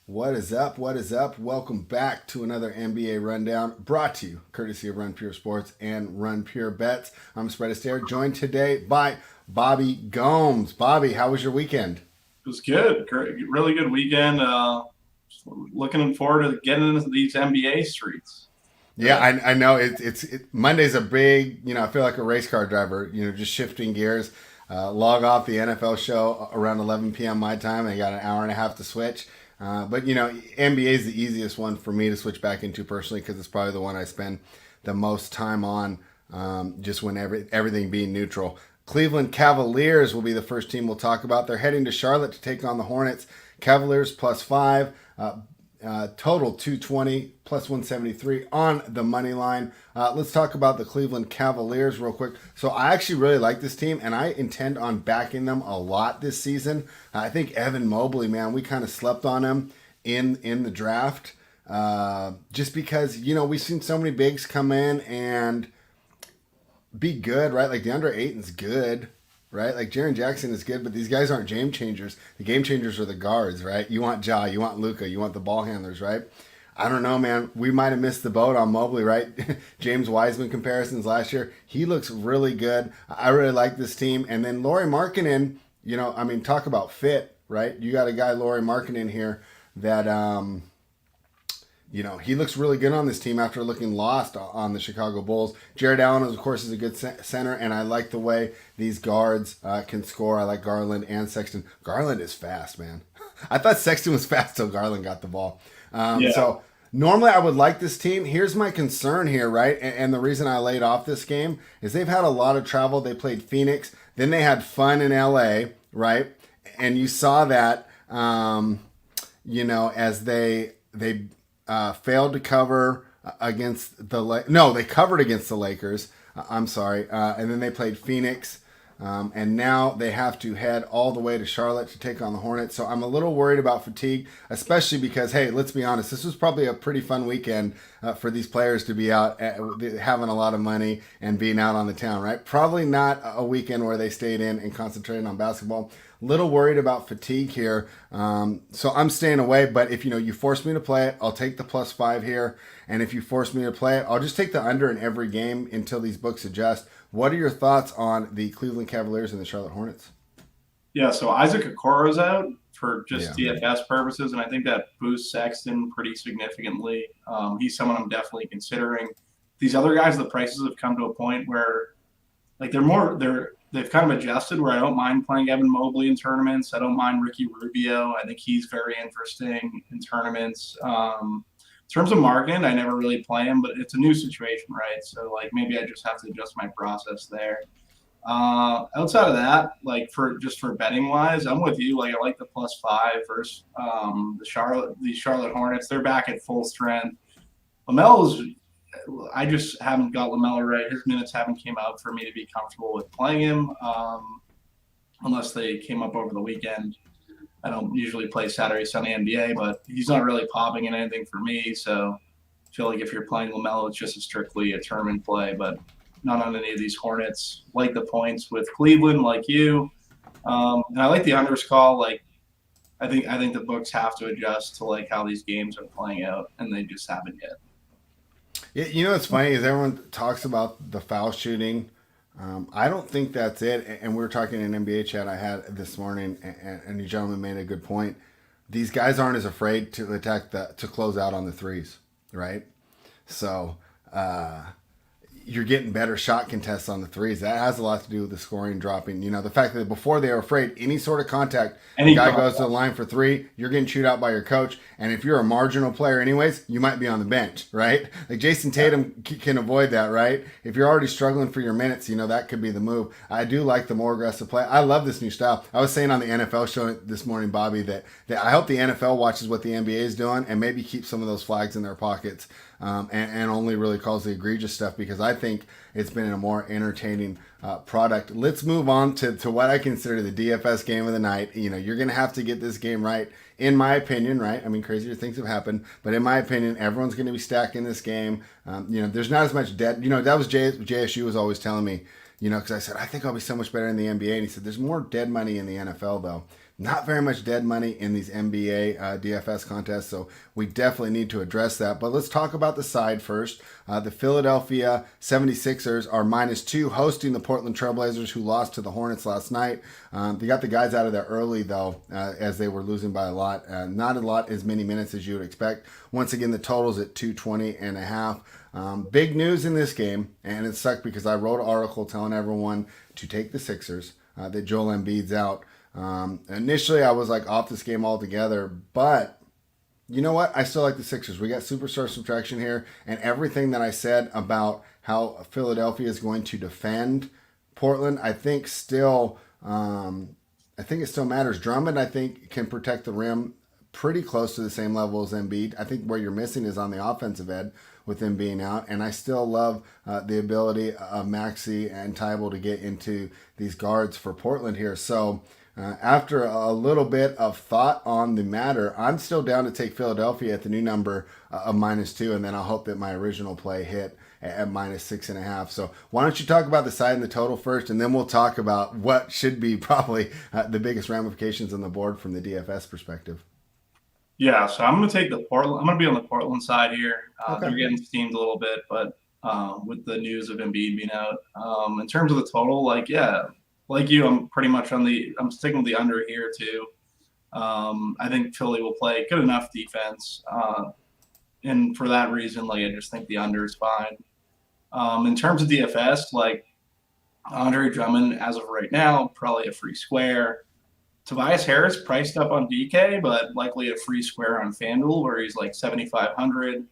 What is up? What is up? Welcome back to another NBA Rundown brought to you courtesy of Run Pure Sports and Run Pure Bets. I'm Spread Astaire, joined today by Bobby Gomes. Bobby, how was your weekend? It was good. Great, really good weekend. Looking forward to getting into these NBA streets. Yeah, I know Monday's a big, I feel like a race car driver, just shifting gears. Log off the NFL show around 11 p.m. my time. I got an hour and a half to switch. But NBA is the easiest one for me to switch back into personally because it's probably the one I spend the most time on, just when everything being neutral. Cleveland Cavaliers will be the first team we'll talk about. They're heading to Charlotte to take on the Hornets. Cavaliers +5. Total 220 plus 173 on the money line. Let's talk about the Cleveland Cavaliers real quick. So I actually really like this team, and I intend on backing them a lot this season. I think Evan Mobley, man, we kind of slept on him in the draft, just because we've seen so many bigs come in and be good, right? Like DeAndre Ayton's good, right? Like Jaren Jackson is good, but these guys aren't game changers. The game changers are the guards, right? You want Ja, you want Luka, you want the ball handlers, right? I don't know, man. We might have missed the boat on Mobley, right? James Wiseman comparisons last year. He looks really good. I really like this team. And then Lauri Markkanen, talk about fit, right? You got a guy, Lauri Markkanen here, that he looks really good on this team after looking lost on the Chicago Bulls. Jared Allen, of course, is a good center, and I like the way these guards can score. I like Garland and Sexton. Garland is fast, man. I thought Sexton was fast till Garland got the ball. Yeah. So normally I would like this team. Here's my concern here, right? And the reason I laid off this game is they've had a lot of travel. They played Phoenix. Then they had fun in LA, right? And you saw that, as they failed to cover against they covered against the Lakers. I'm sorry. And then they played Phoenix. And now they have to head all the way to Charlotte to take on the Hornets. So I'm a little worried about fatigue, especially because, hey, let's be honest, this was probably a pretty fun weekend for these players to be out having a lot of money and being out on the town, right? Probably not a weekend where they stayed in and concentrated on basketball. Little worried about fatigue here. So I'm staying away, but if you force me to play it, I'll take the +5 here. And if you force me to play it, I'll just take the under in every game until these books adjust. What are your thoughts on the Cleveland Cavaliers and the Charlotte Hornets? Yeah, so Isaac Okoro's out for just DFS purposes, and I think that boosts Sexton pretty significantly. He's someone I'm definitely considering. These other guys, the prices have come to a point where, like, they've kind of adjusted where I don't mind playing Evan Mobley in tournaments. I don't mind Ricky Rubio. I think he's very interesting in tournaments. In terms of Markin, I never really play him, but it's a new situation, right? So, like, maybe I just have to adjust my process there. Outside of that, like, for betting wise, I'm with you. Like, I like the +5 versus the Charlotte Hornets. They're back at full strength. I just haven't got LaMelo right. His minutes haven't came out for me to be comfortable with playing him, unless they came up over the weekend. I don't usually play Saturday, Sunday NBA, but he's not really popping in anything for me. So I feel like if you're playing LaMelo, it's just strictly a tournament play, but not on any of these Hornets. Like the points with Cleveland, like you. And I like the unders call. Like, I think the books have to adjust to like how these games are playing out, and they just haven't yet. Yeah, what's funny is everyone talks about the foul shooting. I don't think that's it. And we were talking in an NBA chat I had this morning, and you gentleman made a good point. These guys aren't as afraid to attack to close out on the threes, right? So you're getting better shot contests on the threes. That has a lot to do with the scoring dropping. The fact that before they were afraid, any sort of contact, the guy goes to the line for three, you're getting chewed out by your coach. And if you're a marginal player anyways, you might be on the bench, right? Like Jason Tatum can avoid that, right? If you're already struggling for your minutes, that could be the move. I do like the more aggressive play. I love this new style. I was saying on the NFL show this morning, Bobby, that I hope the NFL watches what the NBA is doing and maybe keep some of those flags in their pockets. And only really calls the egregious stuff because I think it's been a more entertaining product. Let's move on to what I consider the DFS game of the night. You're going to have to get this game right, in my opinion, right? I mean, crazier things have happened, but in my opinion, everyone's going to be stacking this game. There's not as much debt. That was JSU was always telling me, because I said, I think I'll be so much better in the NBA. And he said, there's more dead money in the NFL, though. not very much dead money in these NBA DFS contests, so we definitely need to address that. But let's talk about the side first. The Philadelphia 76ers are -2 hosting the Portland Trailblazers, who lost to the Hornets last night. They got the guys out of there early, though, as they were losing by a lot. Not a lot, as many minutes as you would expect. Once again, the total's at 220.5. Big news in this game, and it sucked because I wrote an article telling everyone to take the Sixers, that Joel Embiid's out. Initially, I was like off this game altogether, but you know what? I still like the Sixers. We got superstar subtraction here, and everything that I said about how Philadelphia is going to defend Portland, I think still, I think it still matters. Drummond, I think, can protect the rim pretty close to the same level as Embiid. I think where you're missing is on the offensive end with him being out, and I still love the ability of Maxey and Tybalt to get into these guards for Portland here. So after a little bit of thought on the matter, I'm still down to take Philadelphia at the new number of -2, and then I'll hope that my original play hit at -6.5. So why don't you talk about the side and the total first, and then we'll talk about what should be probably the biggest ramifications on the board from the DFS perspective. Yeah, so I'm going to take the Portland. I'm going to be on the Portland side here. Okay. They're getting steamed a little bit, but with the news of Embiid being out, in terms of the total, like you, I'm pretty much I'm sticking with the under here too. I think Philly will play good enough defense, and for that reason, like I just think the under is fine. In terms of DFS, like Andre Drummond, as of right now, probably a free square. Tobias Harris priced up on DK, but likely a free square on FanDuel, where he's like 7,500.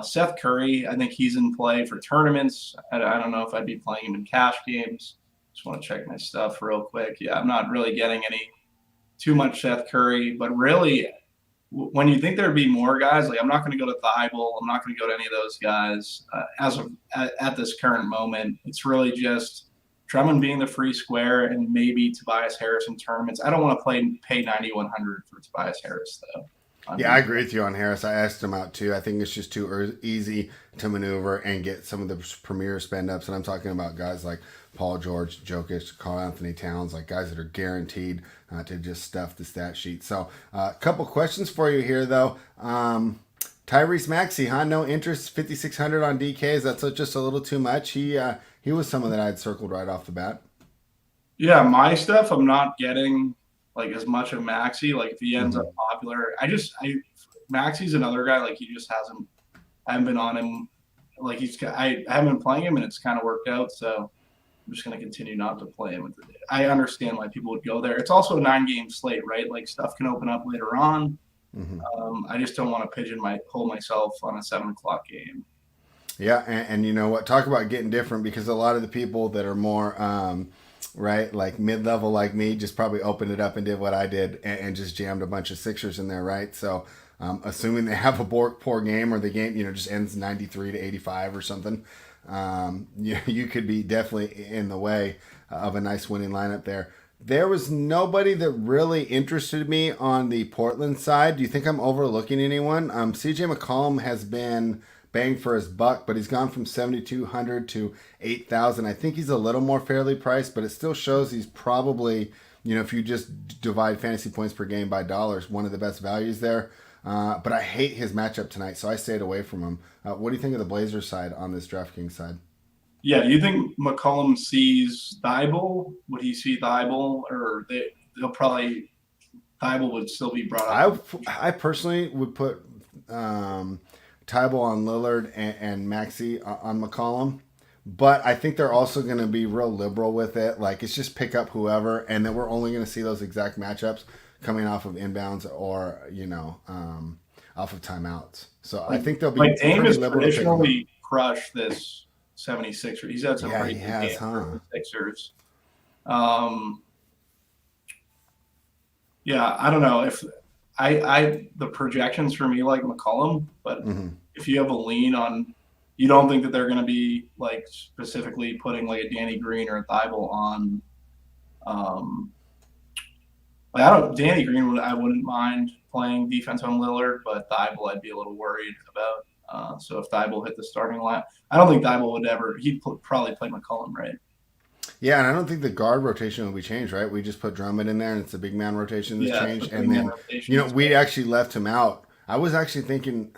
Seth Curry, I think he's in play for tournaments. I don't know if I'd be playing him in cash games. Just want to check my stuff real quick. Yeah, I'm not really getting too much Seth Curry, but really, when you think there'd be more guys, like I'm not going to go to Thibault, I'm not going to go to any of those guys at this current moment. It's really just Drummond being the free square and maybe Tobias Harris in tournaments. I don't want to pay 9,100 for Tobias Harris though. Yeah, I agree with you on Harris. I asked him out too. I think it's just too easy to maneuver and get some of the premier spend ups. And I'm talking about guys like Paul George, Jokic, Karl Anthony Towns, like guys that are guaranteed to just stuff the stat sheet. So a couple questions for you here though. Tyrese Maxey, huh? No interest, 5,600 on DK. Is that just a little too much? He was someone that I had circled right off the bat. Yeah, my stuff, I'm not getting like as much of Maxey. Like if he ends up popular, Maxey's another guy. Like I haven't been on him. Like I haven't been playing him, and it's kind of worked out. So I'm just going to continue not to play him. I understand why people would go there. It's also a 9-game slate, right? Like stuff can open up later on. I just don't want to pull myself on a 7 o'clock game. Yeah, and you know what? Talk about getting different, because a lot of the people that are more right, like mid-level like me, just probably opened it up and did what I did and just jammed a bunch of Sixers in there, right? So assuming they have a poor game, or the game just ends 93 to 85 or something, you could be definitely in the way of a nice winning lineup there. There was nobody that really interested me on the Portland side. Do you think I'm overlooking anyone? CJ McCollum has been bang for his buck, but he's gone from 7,200 to 8,000. I think he's a little more fairly priced, but it still shows he's probably, if you just divide fantasy points per game by dollars, one of the best values there. But I hate his matchup tonight, so I stayed away from him. What do you think of the Blazers side on this DraftKings side? Yeah, do you think McCollum sees Thibault? Would he see Thibault, or they'll probably Thibault would still be brought up? I personally would put Thibault on Lillard and Maxey on McCollum, but I think they're also going to be real liberal with it. Like, it's just pick up whoever, and then we're only going to see those exact matchups coming off of inbounds or off of timeouts. So I think they'll be like Dame has liberal. Traditionally crushed this 76ers. He's had some pretty good games for the Sixers. Yeah, I don't know if the projections for me like McCollum, but if you have a lean on, you don't think that they're going to be like specifically putting like a Danny Green or a Thibault on. Danny Green I wouldn't mind playing defense on Lillard, but Thibault I'd be a little worried about. So if Thibault hit the starting line, I don't think Thibault would ever. He'd probably play McCollum, right? Yeah, and I don't think the guard rotation will be changed, right? We just put Drummond in there, and it's a big man rotation that's Yeah, it's changed. the And big man then, rotation. we actually left him out. I was actually thinking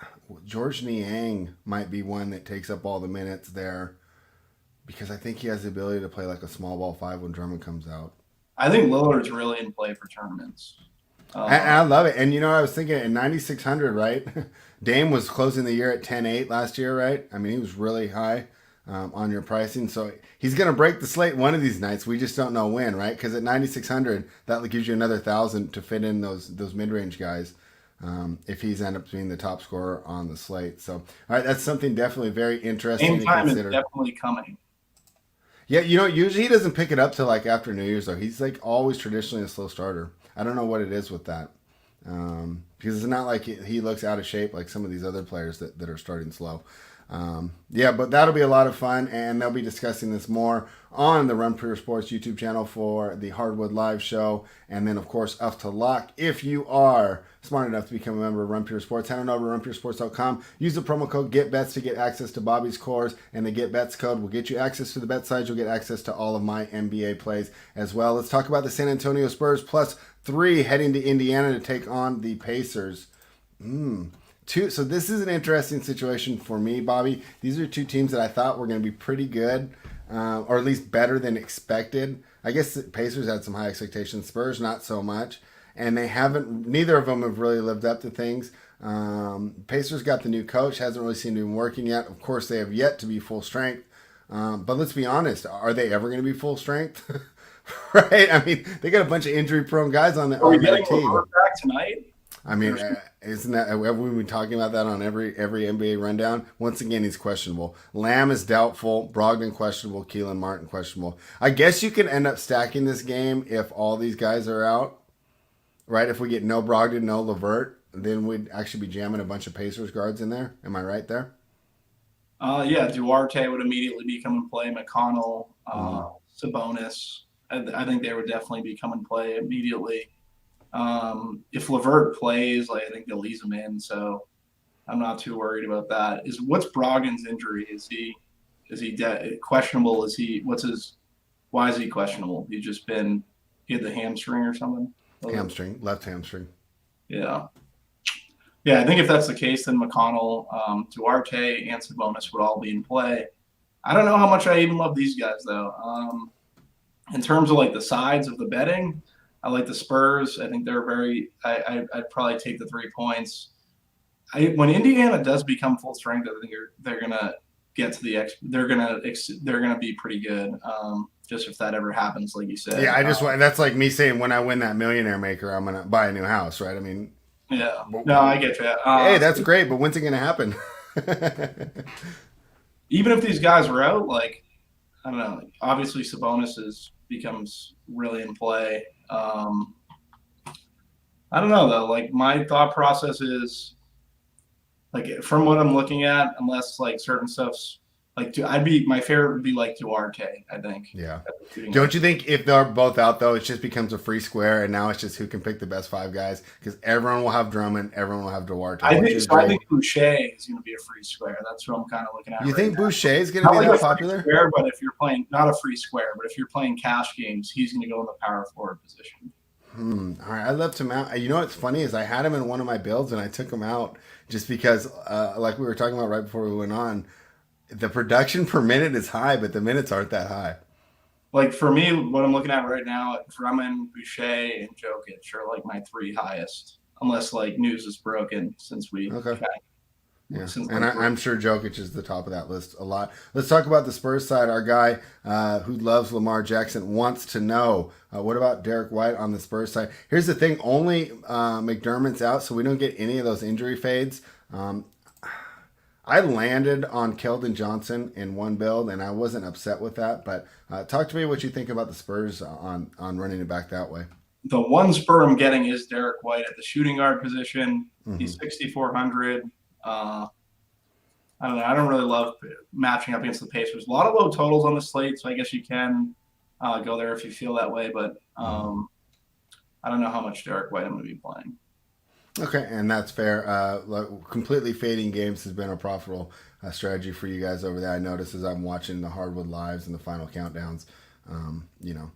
George Niang might be one that takes up all the minutes there because I think he has the ability to play like a small ball five when Drummond comes out. I think Lillard's really in play for tournaments. And I love it. And I was thinking at 9,600, right? Dame was closing the year at 10.8 last year, right? I mean, he was really high on your pricing. So he's going to break the slate one of these nights. We just don't know when, right? Because at 9,600, that gives you another 1,000 to fit in those mid-range guys if he's end up being the top scorer on the slate. So, all right, that's something definitely very interesting Game to time consider. is definitely coming. Yeah, usually he doesn't pick it up till like after New Year's, though. He's like always traditionally a slow starter. I don't know what it is with that. Because it's not like he looks out of shape like some of these other players that are starting slow. Yeah, but that'll be a lot of fun, and they'll be discussing this more on the Run Pure Sports YouTube channel for the Hardwood Live show, and then, of course, Up to Lock. If you are smart enough to become a member of Run Pure Sports, head on over to runpuresports.com. Use the promo code GetBets to get access to Bobby's Cores, and the GetBets code will get you access to the bet sides. You'll get access to all of my NBA plays as well. Let's talk about the San Antonio Spurs +3 heading to Indiana to take on the Pacers. So this is an interesting situation for me, Bobby. These are two teams that I thought were going to be pretty good, or at least better than expected. I guess the Pacers had some high expectations. Spurs, not so much. And neither of them have really lived up to things. Pacers got the new coach, hasn't really seemed to be working yet. Of course, they have yet to be full strength. But let's be honest, are they ever going to be full strength? Right? I mean, they got a bunch of injury-prone guys on their team. Back tonight? I mean, isn't that, have we been talking about that on every NBA rundown? Once again, he's questionable. Lamb is doubtful. Brogdon questionable. Keelan Martin questionable. I guess you can end up stacking this game if all these guys are out, right? If we get no Brogdon, no LeVert, then we'd actually be jamming a bunch of Pacers guards in there. Am I right there? Yeah, Duarte would immediately be coming play. McConnell, Sabonis. I think they would definitely be coming play immediately. If LeVert plays, I think they'll ease him in, so I'm not too worried about that. What's Brogdon's injury? Is he questionable? Why is he questionable? He had the hamstring or something? Left hamstring. Yeah. Yeah, I think if that's the case, then McConnell, Duarte, and Sabonis would all be in play. I don't know how much I even love these guys, though. In terms of like the sides of the betting, I like the Spurs. I think they're I'd probably take the 3 points. When Indiana does become full strength, I think they're gonna get to they're gonna be pretty good. Just if that ever happens, like you said. Yeah, that's like me saying when I win that Millionaire Maker, I'm gonna buy a new house, right? I mean, yeah. No, I get you. Hey, that's great, but when's it gonna happen? Even if these guys were out, like I don't know. Obviously, Sabonis becomes really in play. I don't know though. Like my thought process is, like from what I'm looking at, unless like certain stuff's like, my favorite would be like Duarte. I think. Yeah. Don't you think if they're both out though, it just becomes a free square, and now it's just who can pick the best 5 guys because everyone will have Drummond, everyone will have Duarte. I think Boucher is going to be a free square. That's what I'm kind of looking at. You think Boucher is going to be that popular? Square, but if you're playing not a free square, but if you're playing cash games, he's going to go in the power forward position. All right, I left him out. You know what's funny is I had him in one of my builds and I took him out just because, like we were talking about right before we went on, the production per minute is high, but the minutes aren't that high. Like for me, what I'm looking at right now, Drummond, Boucher, and Jokic are like my 3 highest, unless like news is broken since we. Okay. Yeah, and I'm sure Jokic is the top of that list a lot. Let's talk about the Spurs side. Our guy who loves Lamar Jackson wants to know, what about Derek White on the Spurs side? Here's the thing. Only McDermott's out, so we don't get any of those injury fades. I landed on Keldon Johnson in one build, and I wasn't upset with that. But talk to me what you think about the Spurs on running it back that way. The one Spur I'm getting is Derek White at the shooting guard position. Mm-hmm. He's 6,400. I don't know. I don't really love matching up against the Pacers. A lot of low totals on the slate, so I guess you can go there if you feel that way. But I don't know how much Derek White I'm going to be playing. Okay, and that's fair. Completely fading games has been a profitable strategy for you guys over there. I notice as I'm watching the Hardwood Lives and the final countdowns. You know,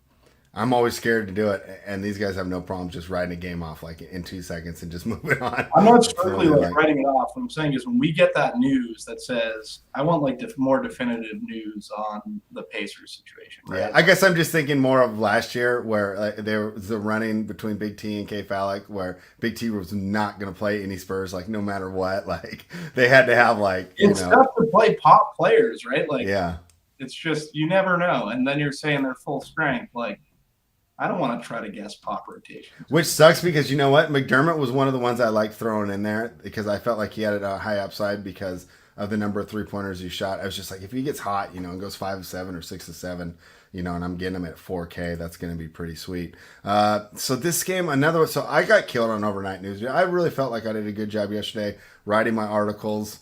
I'm always scared to do it, and these guys have no problem just writing a game off like in 2 seconds and just moving on. I'm not It's strictly really like writing it off. What I'm saying is when we get that news that says, I want like more definitive news on the Pacers situation. Right? Yeah, I guess I'm just thinking more of last year where there was a running between Big T and K Falik where Big T was not going to play any Spurs like no matter what. Like they had to have like it's tough to play pop players, right? Like yeah, it's just you never know. And then you're saying they're full strength, like. I don't want to try to guess pop rotation. Which sucks because you know what? McDermott was one of the ones I liked throwing in there because I felt like he had a high upside because of the number of 3-pointers he shot. I was just like, if he gets hot, and goes 5-7 or 6-7, and I'm getting him at 4K, that's going to be pretty sweet. So this game, another one. So I got killed on overnight news. I really felt like I did a good job yesterday writing my articles.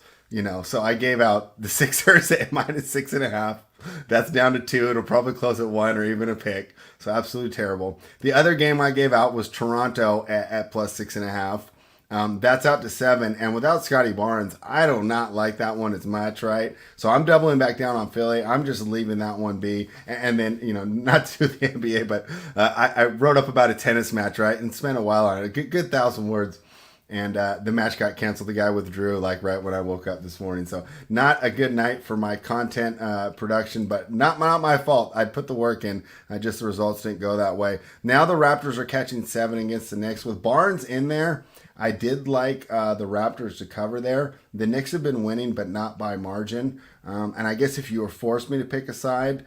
So I gave out the Sixers at -6.5. That's down to 2. It'll probably close at 1 or even a pick. So absolutely terrible. The other game I gave out was Toronto at +6.5. That's out to 7. And without Scotty Barnes, I do not like that one as much, right? So I'm doubling back down on Philly. I'm just leaving that one be. And then, not to the NBA, but I wrote up about a tennis match, right? And spent a while on it. A good 1,000 words. And the match got canceled. The guy withdrew like right when I woke up this morning. So not a good night for my content production, but not my fault. I put the work in. Just the results didn't go that way. Now the Raptors are catching 7 against the Knicks. With Barnes in there, I did like the Raptors to cover there. The Knicks have been winning, but not by margin. And I guess if you were forced me to pick a side,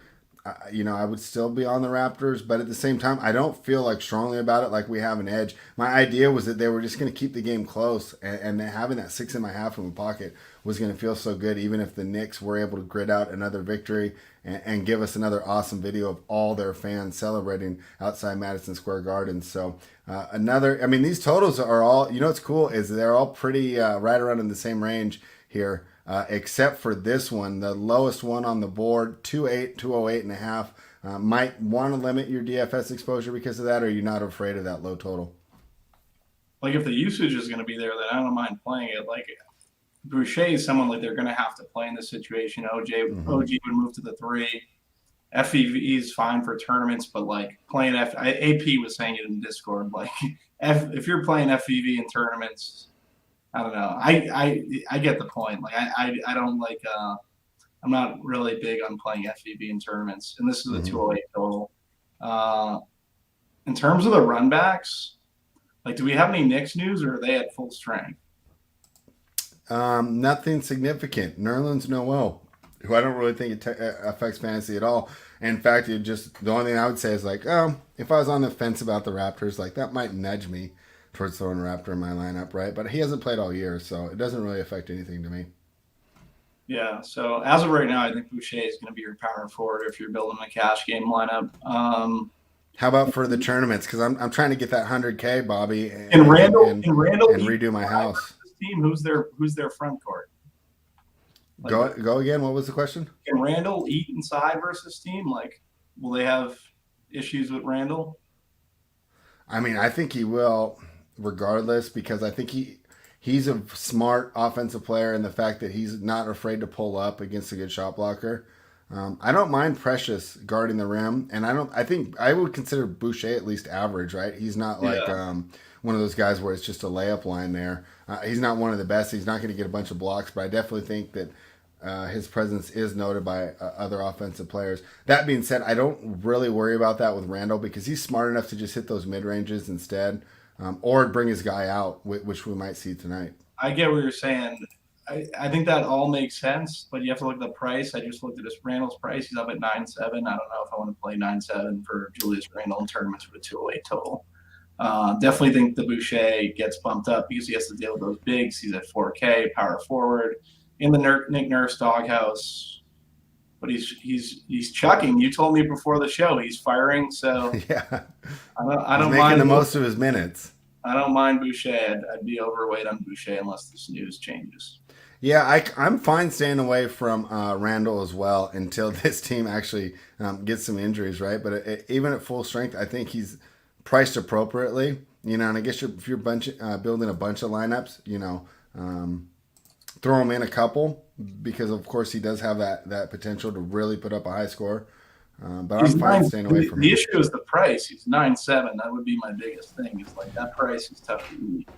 I would still be on the Raptors, but at the same time, I don't feel like strongly about it like we have an edge. My idea was that they were just going to keep the game close, and having that 6.5 in the pocket was going to feel so good, even if the Knicks were able to grit out another victory and give us another awesome video of all their fans celebrating outside Madison Square Garden. So these totals are all, what's cool is they're all pretty right around in the same range here. Except for this one, the lowest one on the board, 208.5. Might want to limit your DFS exposure because of that, or are you not afraid of that low total? Like if the usage is going to be there, then I don't mind playing it. Like Boucher is someone like they're going to have to play in this situation. OG would move to the 3. FEV is fine for tournaments, but like playing AP was saying it in Discord. Like if you're playing FEV in tournaments. I don't know. I get the point. Like I don't like. I'm not really big on playing FEB in tournaments, and this is a 208 total. In terms of the runbacks, like, do we have any Knicks news, or are they at full strength? Nothing significant. Nerlens Noel, who I don't really think it affects fantasy at all. In fact, the only thing I would say is like, if I was on the fence about the Raptors, like that might nudge me towards throwing a Raptor in my lineup, right? But he hasn't played all year, so it doesn't really affect anything to me. Yeah, so as of right now, I think Boucher is going to be your power forward if you're building a cash game lineup. How about for the tournaments? Because I'm trying to get that 100K, Bobby, and Randall redo my house. Team, who's their front court? Like, go again. What was the question? Can Randall eat inside versus team? Like, will they have issues with Randall? I mean, I think he will, regardless, because I think he's a smart offensive player, and the fact that he's not afraid to pull up against a good shot blocker. I don't mind Precious guarding the rim, and I think I would consider Boucher at least average, right? He's not like one of those guys where it's just a layup line there. He's not one of the best. He's not going to get a bunch of blocks, but I definitely think that his presence is noted by other offensive players. That being said, I don't really worry about that with Randall because he's smart enough to just hit those mid-ranges instead, or bring his guy out, which we might see tonight. I get what you're saying. I think that all makes sense, but you have to look at the price. I just looked at this Randall's price. He's up at 9.7. I don't know if I want to play 9.7 for Julius Randall in tournaments with a 208 total. Definitely think the Boucher gets bumped up because he has to deal with those bigs. He's at 4K, power forward, in the Nick Nurse doghouse. But he's chucking. You told me before the show he's firing, so yeah, I don't he's making the most of his minutes. I don't mind Boucher. I'd be overweight on Boucher unless this news changes. Yeah, I'm fine staying away from Randall as well until this team actually gets some injuries, right? But even at full strength, I think he's priced appropriately, and I guess if you're building a bunch of lineups, throw him in a couple because, of course, he does have that potential to really put up a high score. But He's I'm fine nine. staying away from The him. issue is the price. He's 9.7. That would be my biggest thing. Is like that price is tough to beat.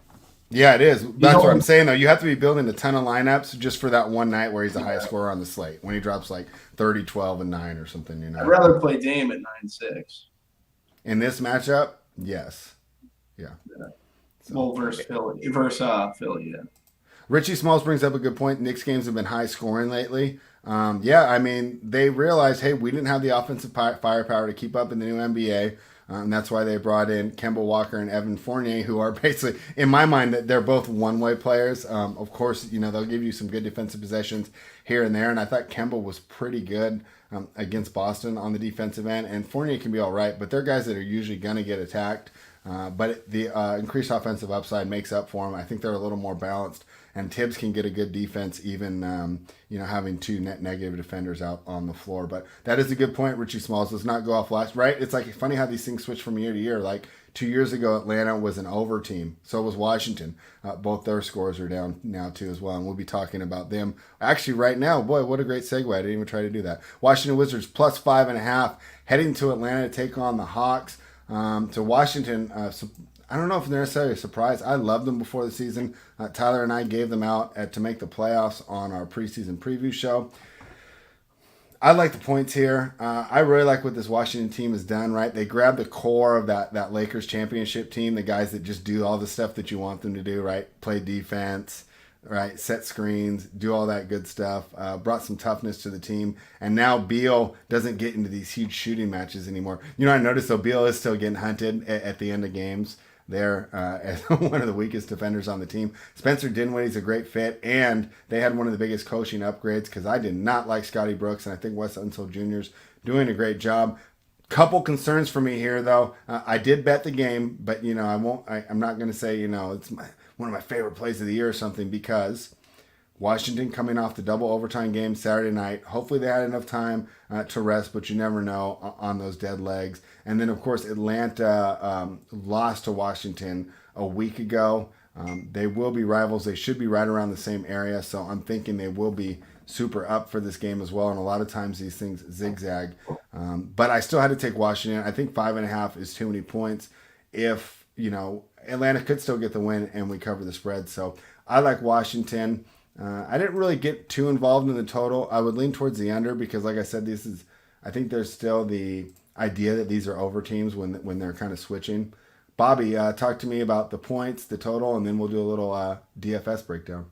Yeah, it is. He's That's what I'm only, saying, though. You have to be building a ton of lineups just for that one night where he's the highest scorer on the slate. When he drops like 30, 12, and 9 or something, you know. I'd rather play Dame at 9.6. In this matchup, yes. Yeah. So. Well, versus Philly. Yeah. Richie Smalls brings up a good point. Knicks games have been high scoring lately. Yeah, I mean, they realized, hey, we didn't have the offensive firepower to keep up in the new NBA. And that's why they brought in Kemba Walker and Evan Fournier, who are basically, in my mind, that they're both one-way players. Of course, you know, they'll give you some good defensive possessions here and there. And I thought Kemba was pretty good against Boston on the defensive end. And Fournier can be all right, but they're guys that are usually going to get attacked. But the increased offensive upside makes up for them. I think they're a little more balanced, and Tibbs can get a good defense even having two net negative defenders out on the floor. But that is a good point. Richie Smalls does not go off last, right? It's like funny how these things switch from year to year. Like 2 years ago, Atlanta was an over team. So was Washington. Both their scores are down now too as well, and we'll be talking about them. Actually, right now, boy, what a great segue. I didn't even try to do that. Washington Wizards plus 5.5 heading to Atlanta to take on the Hawks. To Washington, I don't know if they're necessarily a surprise. I loved them before the season. Tyler and I gave them out to make the playoffs on our preseason preview show. I like the points here. I really like what this Washington team has done, right? They grabbed the core of that Lakers championship team, the guys that just do all the stuff that you want them to do, right? Play defense, right? Set screens, do all that good stuff. Brought some toughness to the team. And now Beal doesn't get into these huge shooting matches anymore. You know, I noticed, though, Beal is still getting hunted at the end of games there as one of the weakest defenders on the team. Spencer Dinwiddie's a great fit, and they had one of the biggest coaching upgrades because I did not like Scotty Brooks, and I think Wes Unseld Jr.'s doing a great job. Couple concerns for me here, though. I did bet the game, but, you know, I'm not going to say, you know, it's one of my favorite plays of the year or something because Washington coming off the double overtime game Saturday night. Hopefully they had enough time to rest, but you never know on those dead legs. And then, of course, Atlanta lost to Washington a week ago. They will be rivals. They should be right around the same area, so I'm thinking they will be super up for this game as well. And a lot of times these things zigzag. But I still had to take Washington. I think 5.5 is too many points. If, you know, Atlanta could still get the win and we cover the spread. So I like Washington. I didn't really get too involved in the total. I would lean towards the under because, like I said, I think there's still the idea that these are over teams when they're kind of switching. Bobby, talk to me about the points, the total, and then we'll do a little DFS breakdown.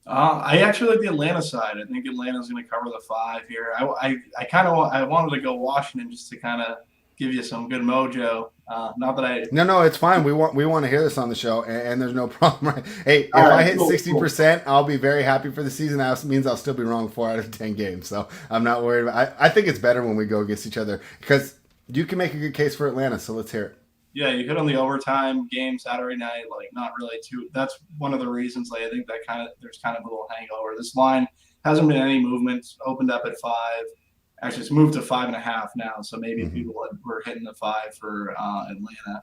I actually like the Atlanta side. I think Atlanta's going to cover the 5 here. I wanted to go Washington just to kind of give you some good mojo. Not that I. No, it's fine. We want to hear this on the show, and there's no problem. Right? Hey, if I hit 60%, I'll be very happy for the season. That means I'll still be wrong 4 out of 10 games, so I'm not worried. I think it's better when we go against each other because you can make a good case for Atlanta. So let's hear it. Yeah, you hit on the overtime game Saturday night. Like, not really too. That's one of the reasons. Like, I think that there's kind of a little hangover. This line hasn't been any movement. It's opened up at 5. Actually, it's moved to 5.5 now. So maybe people were hitting the 5 for Atlanta.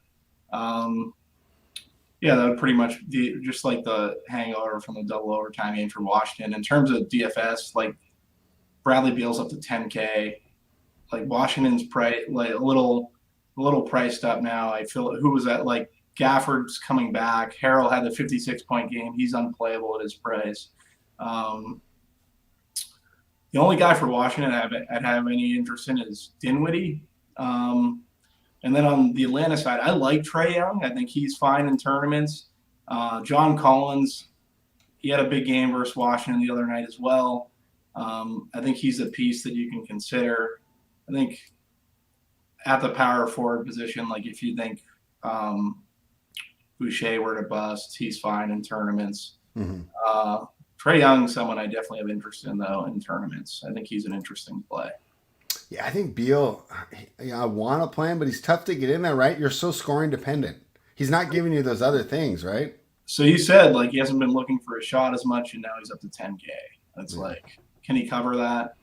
Yeah, that would pretty much be just like the hangover from the double overtime game for Washington. In terms of DFS, like Bradley Beal's up to 10K. Like Washington's like a little priced up now. I feel who was that? Like Gafford's coming back. Harrell had the 56-point game. He's unplayable at his price. The only guy for Washington I'd have any interest in is Dinwiddie. And then on the Atlanta side, I like Trae Young. I think he's fine in tournaments. John Collins, he had a big game versus Washington the other night as well. I think he's a piece that you can consider. I think at the power forward position, like if you think Boucher were to bust, he's fine in tournaments. Trae Young, someone I definitely have interest in, though, in tournaments. I think he's an interesting play. Yeah, I think Beal, I want to play him, but he's tough to get in there, right? You're so scoring dependent. He's not giving you those other things, right? So you said, like, he hasn't been looking for a shot as much, and now he's up to 10K. That's like, can he cover that?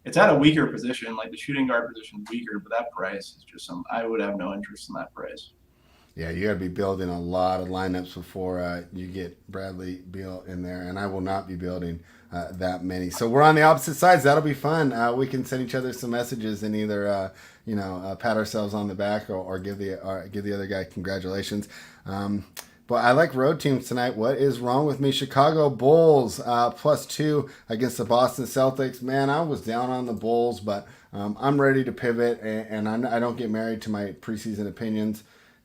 It's at a weaker position. Like, the shooting guard position is weaker, but that price is just I would have no interest in that price. Yeah, you got to be building a lot of lineups before you get Bradley Beal in there, and I will not be building that many. So we're on the opposite sides. That'll be fun. We can send each other some messages and either pat ourselves on the back or give the other guy congratulations. But I like road teams tonight. What is wrong with me? Chicago Bulls +2 against the Boston Celtics. Man, I was down on the Bulls, but I'm ready to pivot, and I don't get married to my preseason opinions.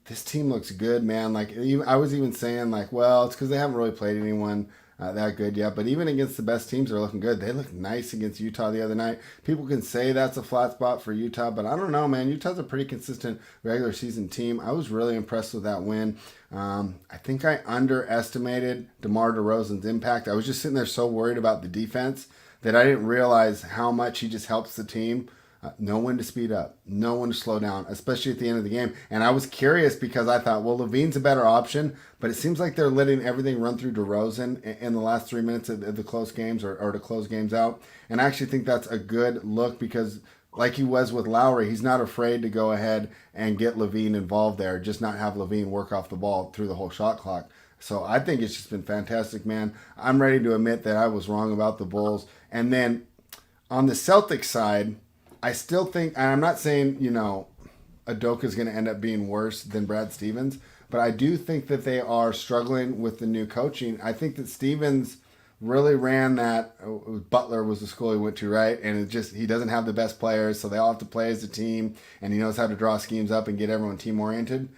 This team looks good, man. Like I was even saying, like, well, it's because they haven't really played anyone that good yet. But even against the best teams, they're looking good. They look nice against Utah the other night. People can say that's a flat spot for Utah, but I don't know, man. Utah's a pretty consistent regular season team. I was really impressed with that win. I think I underestimated DeMar DeRozan's impact. I was just sitting there so worried about the defense that I didn't realize how much he just helps the team. No one to speed up, no one to slow down, especially at the end of the game. And I was curious because I thought, well, Levine's a better option, but it seems like they're letting everything run through DeRozan in the last 3 minutes of the close games or to close games out. And I actually think that's a good look because, like he was with Lowry, he's not afraid to go ahead and get Levine involved there, just not have Levine work off the ball through the whole shot clock. So I think it's just been fantastic, man. I'm ready to admit that I was wrong about the Bulls. And then on the Celtics side, I still think, and I'm not saying, Udoka's going to end up being worse than Brad Stevens, but I do think that they are struggling with the new coaching. I think that Stevens really ran that. Butler was the school he went to, right? And he doesn't have the best players, so they all have to play as a team, and he knows how to draw schemes up and get everyone team oriented.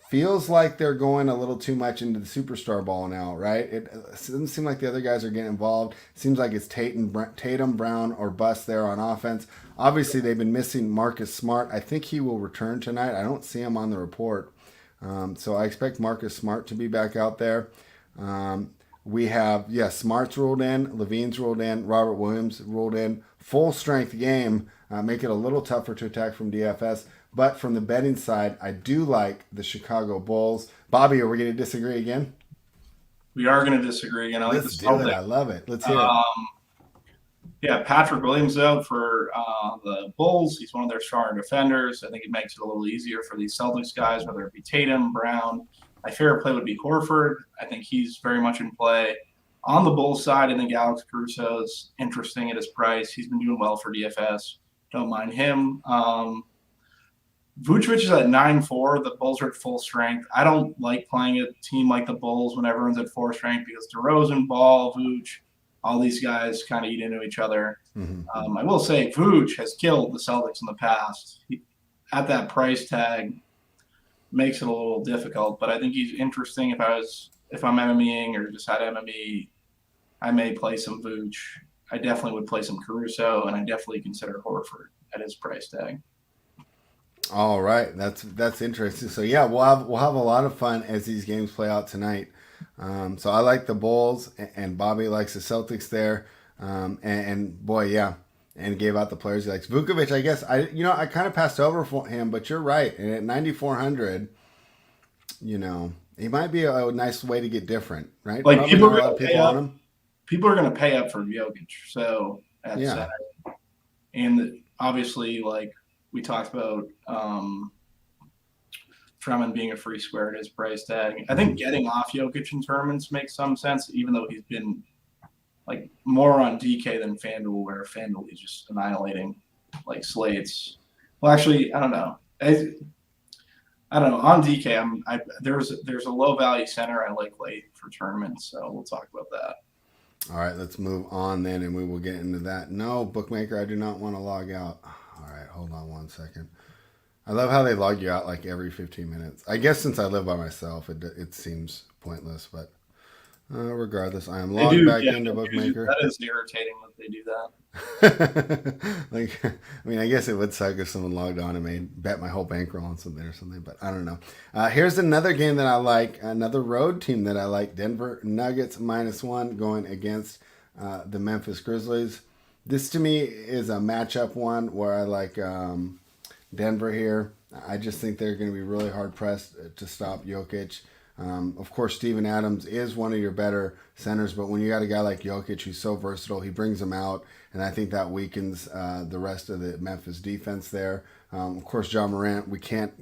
Feels like they're going a little too much into the superstar ball now, right? It doesn't seem like the other guys are getting involved. It seems like it's Tatum, Brown, or bust there on offense. Obviously, they've been missing Marcus Smart. I think he will return tonight. I don't see him on the report. So I expect Marcus Smart to be back out there. We have, Smart's ruled in, Levine's ruled in, Robert Williams ruled in. Full strength game, make it a little tougher to attack from DFS. But from the betting side, I do like the Chicago Bulls. Bobby, are we going to disagree again? We are going to disagree again. Let's do it. I love it. Let's hear it. Yeah, Patrick Williams out for the Bulls. He's one of their stronger defenders. I think it makes it a little easier for these Celtics guys, whether it be Tatum, Brown. My favorite play would be Horford. I think he's very much in play. On the Bulls side, I think Alex Caruso is interesting at his price. He's been doing well for DFS. Don't mind him. Vucevic is at 9-4. The Bulls are at full strength. I don't like playing a team like the Bulls when everyone's at full strength because DeRozan, Ball, Vuce, all these guys kind of eat into each other. Mm-hmm. I will say Vuce has killed the Celtics in the past. At that price tag, makes it a little difficult, but I think he's interesting. If I'm MMEing or just had MME, I may play some Vuce. I definitely would play some Caruso, and I definitely consider Horford at his price tag. All right, that's interesting. So yeah, we'll have a lot of fun as these games play out tonight. So I like the Bulls, and Bobby likes the Celtics there. And boy, yeah, and gave out the players he likes. Vucevic, I guess I kind of passed over for him, but you're right. And at 9,400, he might be a nice way to get different, right? Like people are going to pay up. People are going to pay up for Jokic. So at center, and obviously, like we talked about, Drummond being a free square at his price tag. I think getting off Jokic in tournaments makes some sense, even though he's been like more on DK than FanDuel, where FanDuel is just annihilating like slates. Well, actually, I don't know. I don't know. On DK, there's a low value center I like late for tournaments, so we'll talk about that. All right, let's move on then, and we will get into that. No, bookmaker, I do not want to log out. All right, hold on one second. I love how they log you out like every 15 minutes. I guess since I live by myself, it seems pointless, but regardless, I am logged back into Bookmaker. That is irritating that they do that. I guess it would suck if someone logged on and made bet my whole bankroll on something or something, but I don't know. Here's another game that I like, another road team that I like, Denver Nuggets -1 going against the Memphis Grizzlies. This to me is a matchup one where I like Denver here. I just think they're going to be really hard pressed to stop Jokic. Of course, Steven Adams is one of your better centers, but when you got a guy like Jokic who's so versatile, he brings them out, and I think that weakens the rest of the Memphis defense there. Of course, John Morant, we can't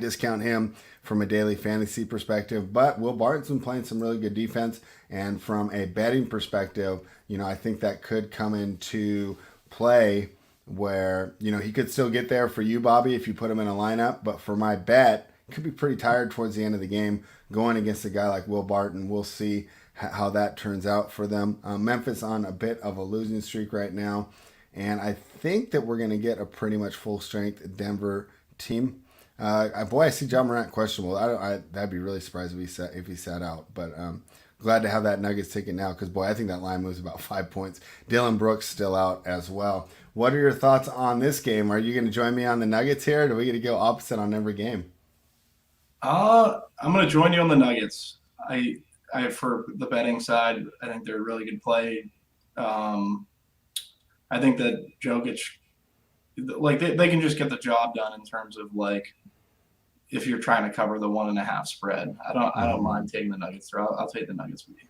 discount him from a daily fantasy perspective, but Will Barton's been playing some really good defense, and from a betting perspective, I think that could come into play where, he could still get there for you, Bobby, if you put him in a lineup, but for my bet, could be pretty tired towards the end of the game going against a guy like Will Barton. We'll see how that turns out for them. Memphis on a bit of a losing streak right now, and I think that we're going to get a pretty much full strength Denver team. I see John Morant questionable. That'd be really surprised if he sat out, but glad to have that Nuggets ticket now because I think that line moves about 5 points. Dylan Brooks still out as well. What are your thoughts on this game? Are you going to join me on the Nuggets here? Or do we get to go opposite on every game? I'm going to join you on the Nuggets. I for the betting side, I think they're a really good play. I think that Jokic, they can just get the job done in terms of if you're trying to cover the 1.5 spread. I don't mind taking the Nuggets through. I'll take the Nuggets with you.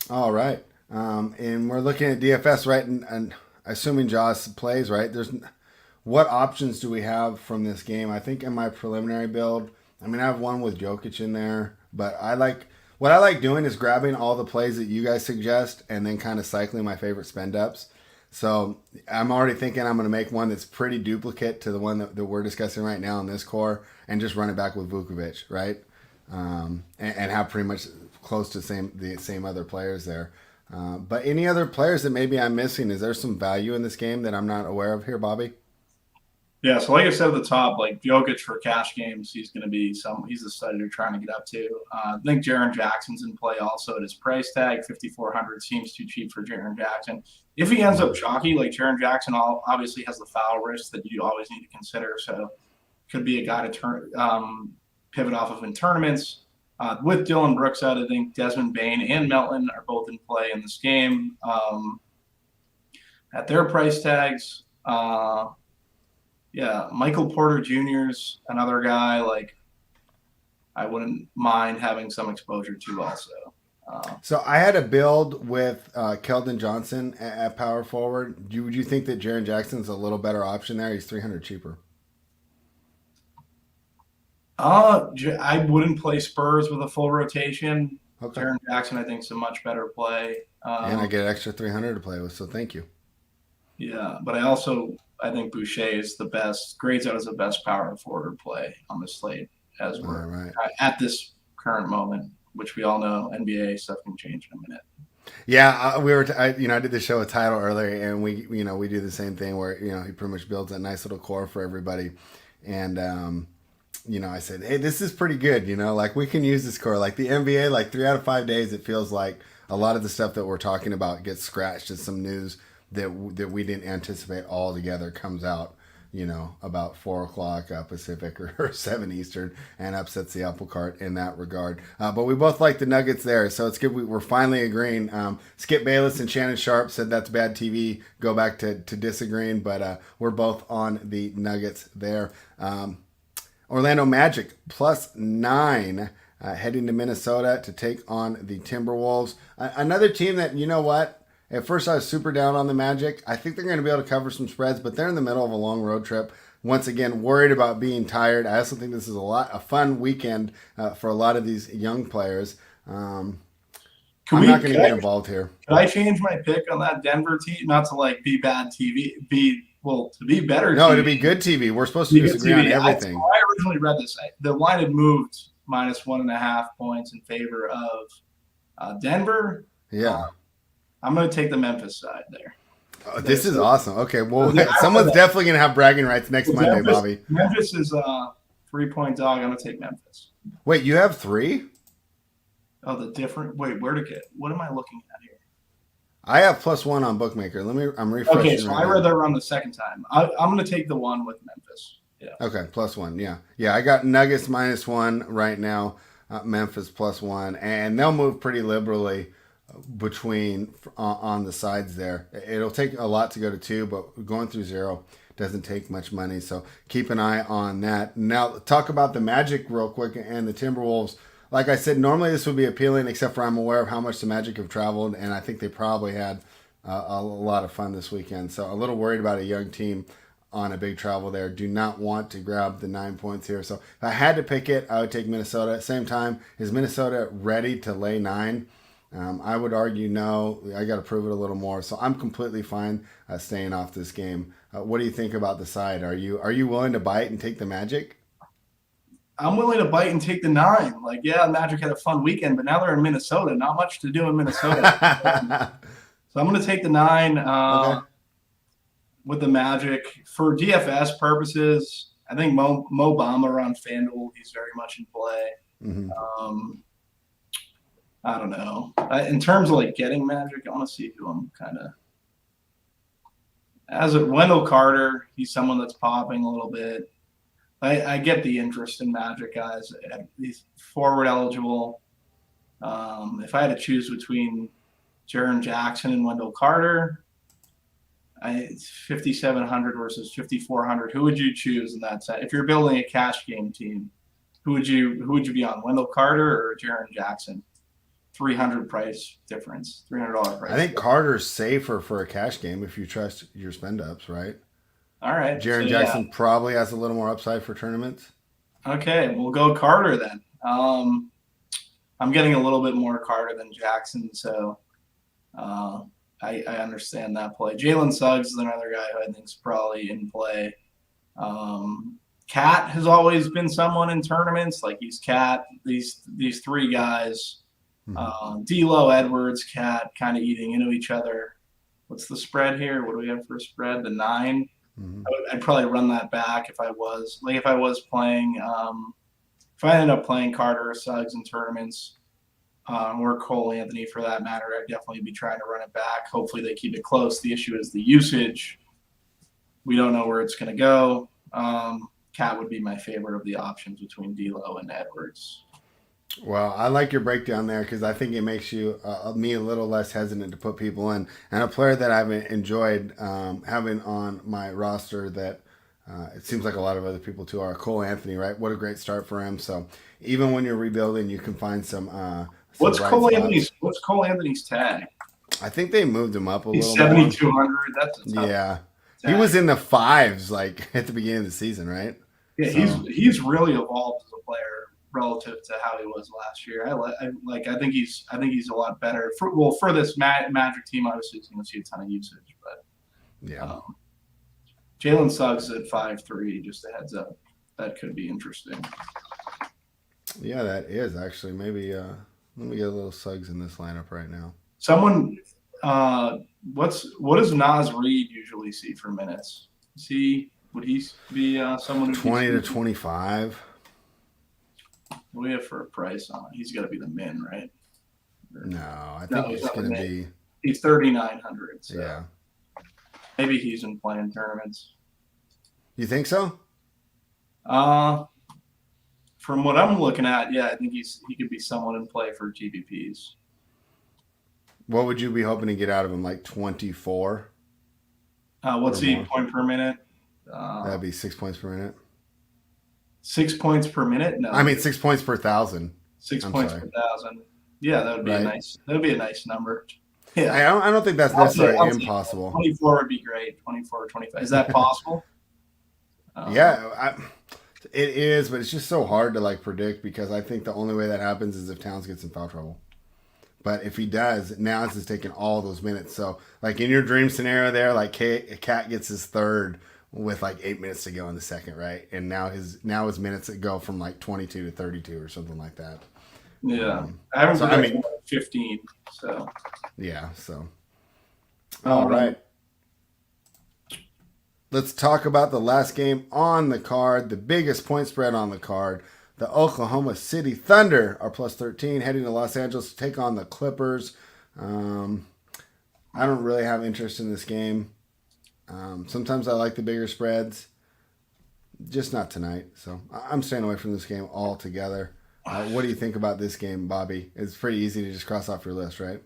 All right, and we're looking at DFS, right? And assuming Josh plays, right? What options do we have from this game? I think in my preliminary build, I have one with Jokic in there, but what I like doing is grabbing all the plays that you guys suggest and then kind of cycling my favorite spend ups. So I'm already thinking I'm going to make one that's pretty duplicate to the one that we're discussing right now in this core and just run it back with Vukovic, right? And have pretty much close to the same other players there. But any other players that maybe I'm missing? Is there some value in this game that I'm not aware of here, Bobby? Yeah, so like I said at the top, Jokic for cash games, he's going to be he's the stud you're trying to get up to. I think Jaren Jackson's in play also at his price tag. 5,400 seems too cheap for Jaren Jackson. If he ends up chalky, Jaren Jackson obviously has the foul risk that you always need to consider. So could be a guy to pivot off of in tournaments. With Dylan Brooks out, I think Desmond Bane and Melton are both in play in this game. At their price tags, yeah, Michael Porter Jr.'s another guy I wouldn't mind having some exposure to also. So I had a build with Keldon Johnson at power forward. Would you think that Jaren Jackson's a little better option there? He's 300 cheaper. I wouldn't play Spurs with a full rotation. Okay. Jaren Jackson, I think, is a much better play. And I get an extra 300 to play with, so thank you. Yeah, but I think Boucher is the best, grades out as the best power forward play on the slate as we're at this current moment, which we all know NBA stuff can change in a minute. Yeah, I did the show with Title earlier, and we do the same thing where he pretty much builds a nice little core for everybody, and I said, hey, this is pretty good, we can use this core. The NBA, 3 out of 5 days, it feels like a lot of the stuff that we're talking about gets scratched as some news that we didn't anticipate altogether comes out, about 4 o'clock Pacific or 7 Eastern and upsets the apple cart in that regard. But we both like the Nuggets there, so it's good. We're finally agreeing. Skip Bayless and Shannon Sharp said that's bad TV. Go back to disagreeing, but we're both on the Nuggets there. Orlando Magic +9 heading to Minnesota to take on the Timberwolves. Another team that, at first I was super down on the Magic. I think they're going to be able to cover some spreads, but they're in the middle of a long road trip. Once again, worried about being tired. I also think this is a fun weekend for a lot of these young players. I'm not going to get involved here. Could I change my pick on that Denver team? Not to be bad TV, to be better. No, TV. to be good TV. We're supposed to disagree on everything. I originally read this. The line had moved -1.5 points in favor of Denver. Yeah. I'm going to take the Memphis side there. Oh, this is awesome. Okay, well, someone's definitely going to have bragging rights next Monday, Bobby. Memphis is a 3-point dog. I'm going to take Memphis. Wait, you have 3? Oh, wait, where to get? What am I looking at here? I have +1 on Bookmaker. I'm refreshing. Okay, so I read that wrong the second time. I'm going to take the one with Memphis. Yeah. Okay, +1. Yeah. Yeah, I got Nuggets -1 right now, Memphis +1, and they'll move pretty liberally between on the sides there. It'll take a lot to go to 2, but going through 0, doesn't take much money. So keep an eye on that. Now, talk about the Magic real quick and the Timberwolves. Like I said, normally this would be appealing, except for I'm aware of how much the Magic have traveled, and I think they probably had a lot of fun this weekend. So a little worried about a young team on a big travel there. Do not want to grab the 9 points here. So if I had to pick it, I would take Minnesota. At the same time, is Minnesota ready to lay 9? I would argue no. I got to prove it a little more. So I'm completely fine staying off this game. What do you think about the side? Are you willing to bite and take the Magic? I'm willing to bite and take the 9. Like, yeah, Magic had a fun weekend, but now they're in Minnesota. Not much to do in Minnesota. So I'm going to take the 9 Okay. with the Magic. For DFS purposes, I think Mo Bamba on FanDuel, he's very much in play. Mm-hmm. I don't know. In terms of like getting Magic, I want to see who I'm kind of. As a Wendell Carter, he's someone that's popping a little bit. I get the interest in Magic guys. He's forward eligible. If I had to choose between Jaren Jackson and Wendell Carter, it's 5,700 versus 5,400. Who would you choose in that set? If you're building a cash game team, who would you be on? Wendell Carter or Jaren Jackson? $300 price difference. $300 price. I think Carter's safer for a cash game if you trust your spend ups, right? All right. Jaren Jackson probably has a little more upside for tournaments. Okay, we'll go Carter then. I'm getting a little bit more Carter than Jackson, so I understand that play. Jalen Suggs is another guy who I think is probably in play. Cat has always been someone in tournaments. Like he's Cat. These three guys, D'Lo, Edwards, Cat, kind of eating into each other. What's the spread here? What do we have for a spread? The 9. I'd probably run that back if I was playing. If I ended up playing Carter or Suggs in tournaments, or Cole Anthony for that matter, I'd definitely be trying to run it back. Hopefully they keep it close. The issue is the usage. We don't know where it's going to go. Cat would be my favorite of the options between D'Lo and Edwards. Well, I like your breakdown there because I think it makes me a little less hesitant to put people in. And a player that I've enjoyed having on my roster that it seems like a lot of other people too are Cole Anthony, right? What a great start for him. So even when you're rebuilding, you can find some What's Cole Anthony's tag? I think they moved him up a little. He's 7,200. That's a tough tag. He was in the 5s like at the beginning of the season, right? Yeah, so. he's really evolved as a player relative to how he was last year. I think he's a lot better. For this Magic team, obviously he's going to see a ton of usage, but yeah. Jalen Suggs at 5'3", just a heads up. That could be interesting. Yeah, that is actually. Maybe let me get a little Suggs in this lineup right now. Someone, what does Naz Reid usually see for minutes? Would he be someone who 20 to 25? What do we have for a price on? He's got to be the min, right? No, I think he's going to be. He's 3,900. So yeah. Maybe he's in playing tournaments. You think so? From what I'm looking at, yeah, I think he could be someone in play for GPPs. What would you be hoping to get out of him? Like 24? What's the point per minute? That'd be 6 points per minute. 6 points per minute? No. I mean 6 points per 1,000. 6 points per 1,000. Yeah, that would be a nice number. Yeah. I don't think that's necessarily impossible. 24 would be great. 24 or 25. Is that possible? Yeah, it is, but it's just so hard to like predict because I think the only way that happens is if Towns gets in foul trouble. But if he does, Naz is taking all those minutes. So like in your dream scenario there, like Cat gets his third with like 8 minutes to go in the second, right? And now his minutes go from like 22 to 32 or something like that. Yeah, I haven't 15. So yeah, so all right. Let's talk about the last game on the card, the biggest point spread on the card. The Oklahoma City Thunder are plus 13, heading to Los Angeles to take on the Clippers. I don't really have interest in this game. Sometimes I like the bigger spreads, just not tonight. So I'm staying away from this game altogether. What do you think about this game, Bobby? It's pretty easy to just cross off your list, right?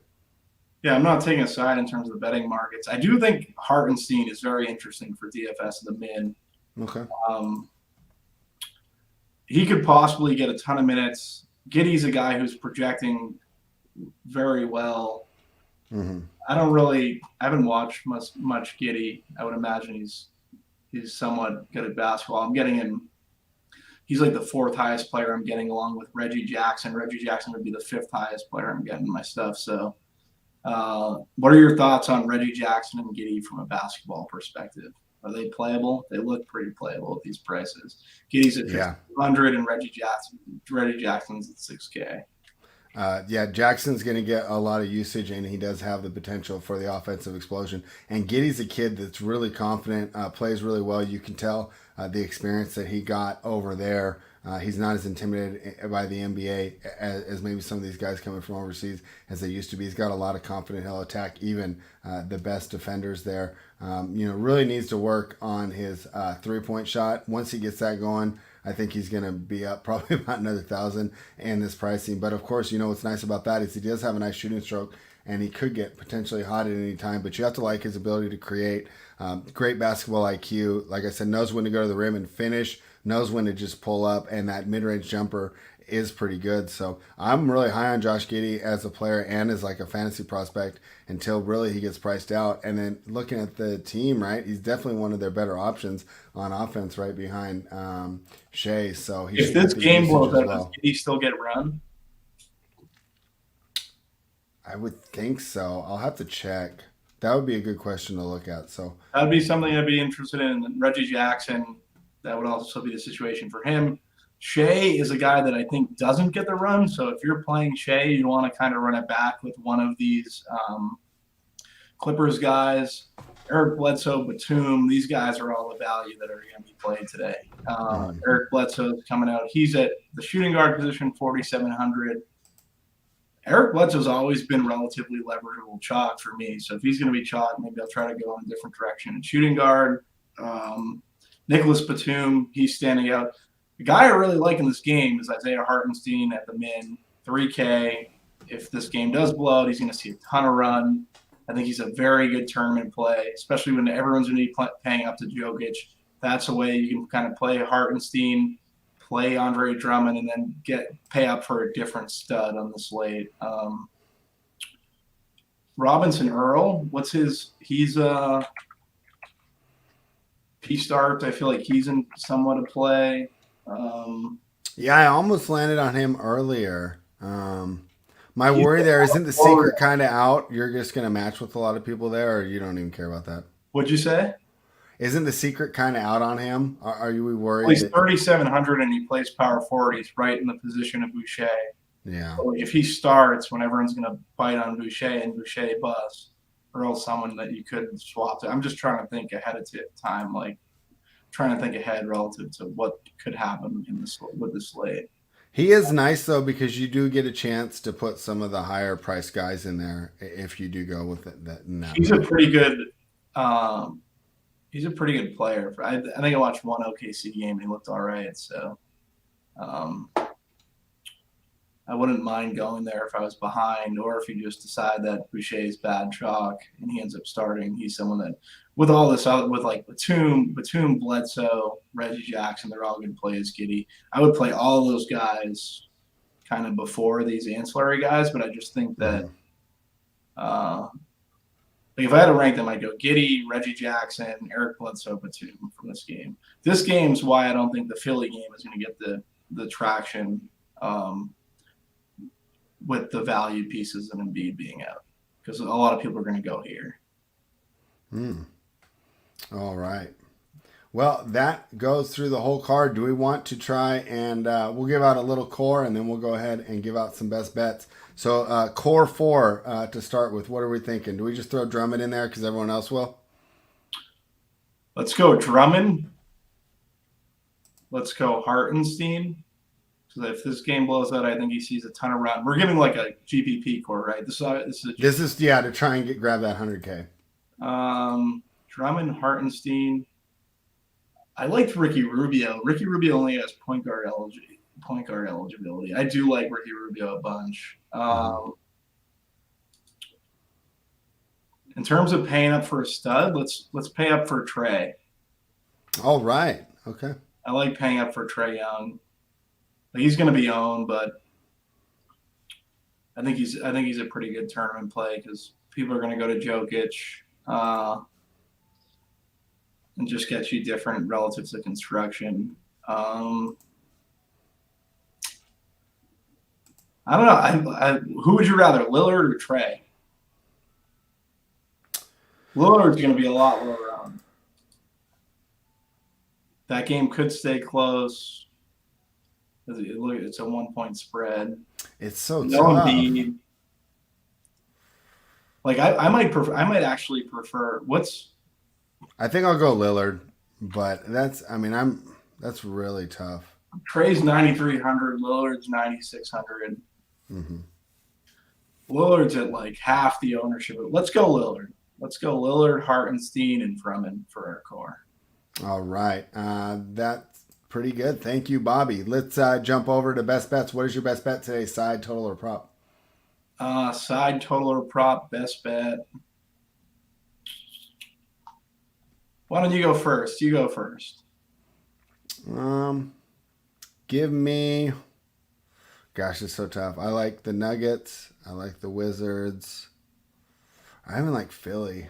Yeah, I'm not taking a side in terms of the betting markets. I do think Hartenstein is very interesting for DFS at the min. Okay. Um, he could possibly get a ton of minutes. Giddey's a guy who's projecting very well. Mm-hmm. I haven't watched much Giddey. I would imagine he's somewhat good at basketball. I'm getting him. He's like the fourth highest player I'm getting, along with Reggie Jackson. Reggie Jackson would be the fifth highest player I'm getting in my stuff. So, what are your thoughts on Reggie Jackson and Giddey from a basketball perspective? Are they playable? They look pretty playable at these prices. Giddey's at 500 and Reggie Jackson's at 6K. Yeah, Jackson's going to get a lot of usage, and he does have the potential for the offensive explosion. And Giddey's a kid that's really confident, plays really well. You can tell the experience that he got over there. He's not as intimidated by the NBA as maybe some of these guys coming from overseas as they used to be. He's got a lot of confidence. He'll attack even the best defenders there. Really needs to work on his three-point shot. Once he gets that going, I think he's going to be up probably about another 1,000 in this pricing. But of course, what's nice about that is he does have a nice shooting stroke, and he could get potentially hot at any time. But you have to like his ability to create, great basketball IQ. Like I said, knows when to go to the rim and finish, knows when to just pull up, and that mid-range jumper is pretty good. So I'm really high on Josh Giddey as a player and as like a fantasy prospect until really he gets priced out. And then looking at the team, right, he's definitely one of their better options on offense right behind Shea. So if this game blows out, does Giddey still get run? I would think so. I'll have to check. That would be a good question to look at. So that would be something I'd be interested in. Reggie Jackson, that would also be the situation for him. Shea is a guy that I think doesn't get the run. So if you're playing Shea, you want to kind of run it back with one of these Clippers guys. Eric Bledsoe, Batum, these guys are all the value that are going to be played today. Eric Bledsoe is coming out. He's at the shooting guard position, 4,700. Eric Bledsoe's always been relatively leverageable chalk for me. So if he's going to be chalk, maybe I'll try to go in a different direction. And shooting guard, Nicholas Batum, he's standing out. The guy I really like in this game is Isaiah Hartenstein at the min, 3K. If this game does blow out, he's going to see a ton of run. I think he's a very good tournament play, especially when everyone's going to be paying up to Jokic. That's a way you can kind of play Hartenstein, play Andre Drummond, and then pay up for a different stud on the slate. Robinson Earl, what's his? He's he starts. I feel like he's in somewhat a play. Yeah, I almost landed on him earlier. My worry there isn't the secret kind of out. You're just going to match with a lot of people there, or you don't even care about that? What'd you say? Isn't the secret kind of out on him? Are you worried? Well, he's 3,700 and he plays power forward. He's right in the position of Boucher. Yeah. So if he starts when everyone's going to bite on Boucher and Boucher busts, Earl's someone that you could swap to. I'm just trying to think ahead of time, like trying to think ahead relative to what could happen with the slate. He is nice though because you do get a chance to put some of the higher price guys in there if you do go with that. He's a pretty good. He's a pretty good player. I think I watched one OKC game and he looked all right. So I wouldn't mind going there if I was behind, or if you just decide that Boucher is bad chalk and he ends up starting. He's someone that, with all this out, with like Batum, Bledsoe, Reggie Jackson, they're all good plays. Giddey, I would play all those guys kind of before these ancillary guys, but I just think that like if I had to rank them, I'd go Giddey, Reggie Jackson, Eric Bledsoe, Batum from this game. This game's why I don't think the Philly game is going to get the traction with the value pieces and Embiid being out, because a lot of people are going to go here. All right. Well, that goes through the whole card. Do we want to try and we'll give out a little core and then we'll go ahead and give out some best bets. So core 4 to start with. What are we thinking? Do we just throw Drummond in there because everyone else will? Let's go Drummond. Let's go Hartenstein. So if this game blows out, I think he sees a ton of run. We're giving like a GPP core, right? This is to try and grab that 100K. Drummond, Hartenstein. I liked Ricky Rubio. Ricky Rubio only has point guard eligibility. I do like Ricky Rubio a bunch. In terms of paying up for a stud, let's pay up for Trey. All right. Okay. I like paying up for Trey Young. He's going to be owned, but I think he's a pretty good tournament play because people are going to go to Jokic and just get you different relative to construction. I don't know. Who would you rather, Lillard or Trey? Lillard's going to be a lot lower on. That game could stay close. It's a 1-point spread. It's so no tough. Embiid. Like I might actually prefer I think I'll go Lillard, but that's really tough. Trey's 9,300, Lillard's 9,600. Mm-hmm. Lillard's at like half the ownership. Let's go Lillard. Let's go Lillard, Hartenstein, and Drummond for our core. All right. That's pretty good. Thank you, Bobby. Let's jump over to best bets. What is your best bet today? Side, total, or prop? Side, total, or prop, best bet. Why don't you go first? You go first. Give me... Gosh, it's so tough. I like the Nuggets. I like the Wizards. I even like Philly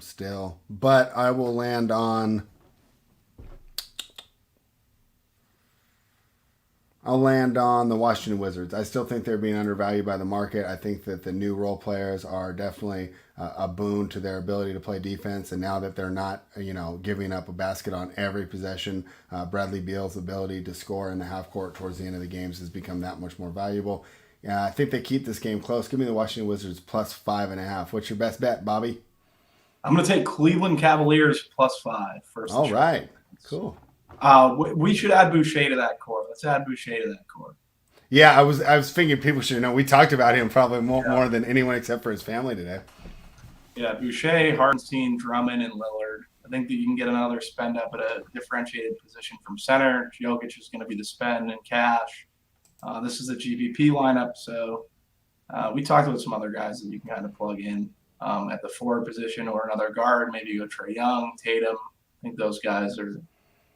still. But I will land on... I'll land on the Washington Wizards. I still think they're being undervalued by the market. I think that the new role players are definitely a boon to their ability to play defense. And now that they're not, giving up a basket on every possession, Bradley Beal's ability to score in the half court towards the end of the games has become that much more valuable. I think they keep this game close. Give me the Washington Wizards plus 5.5. What's your best bet, Bobby? I'm going to take Cleveland Cavaliers plus 5 first. All right. Cool. We should add Boucher to that core. Let's add Boucher to that core. Yeah, I was thinking people should know. We talked about him probably more than anyone except for his family today. Yeah, Boucher, Hartenstein, Drummond, and Lillard. I think that you can get another spend up at a differentiated position from center. Jokic is going to be the spend and cash. This is a GVP lineup, so we talked about some other guys that you can kind of plug in at the forward position or another guard. Maybe you go Trae Young, Tatum. I think those guys are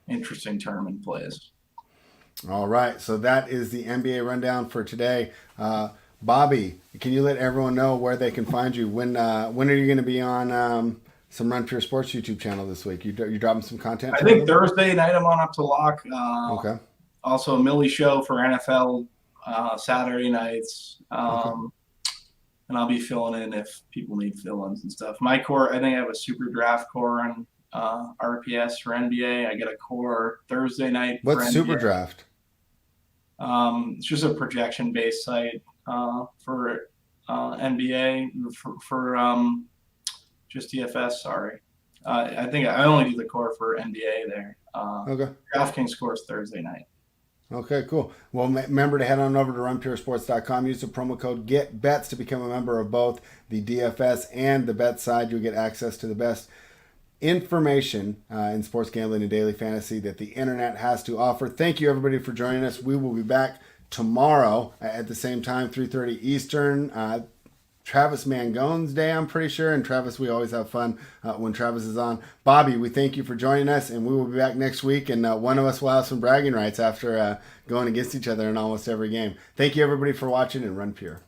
interesting tournament plays. All right, so that is the NBA rundown for today. Bobby, can you let everyone know where they can find you? When are you going to be on some Run Pure Sports YouTube channel this week? You dropping some content? I think Thursday night I'm on Up to Lock. Okay. Also a Millie show for NFL Saturday nights. Okay. And I'll be filling in if people need fill-ins and stuff. My core, I think I have a super draft core on RPS for NBA. I get a core Thursday night. What's Super Draft? It's just a projection-based site for NBA for just DFS. Sorry, I think I only do the core for NBA there. Okay. DraftKings scores Thursday night. Okay, cool. Well, remember to head on over to runpuresports.com. Use the promo code GETBETS to become a member of both the DFS and the bet side. You'll get access to the best information in sports gambling and daily fantasy that the internet has to offer. Thank you, everybody, for joining us. We will be back tomorrow at the same time, 3:30 Eastern. Travis Mangone's day, I'm pretty sure. And Travis, we always have fun when Travis is on. Bobby, we thank you for joining us, and we will be back next week. And one of us will have some bragging rights after going against each other in almost every game. Thank you, everybody, for watching, and Run Pure.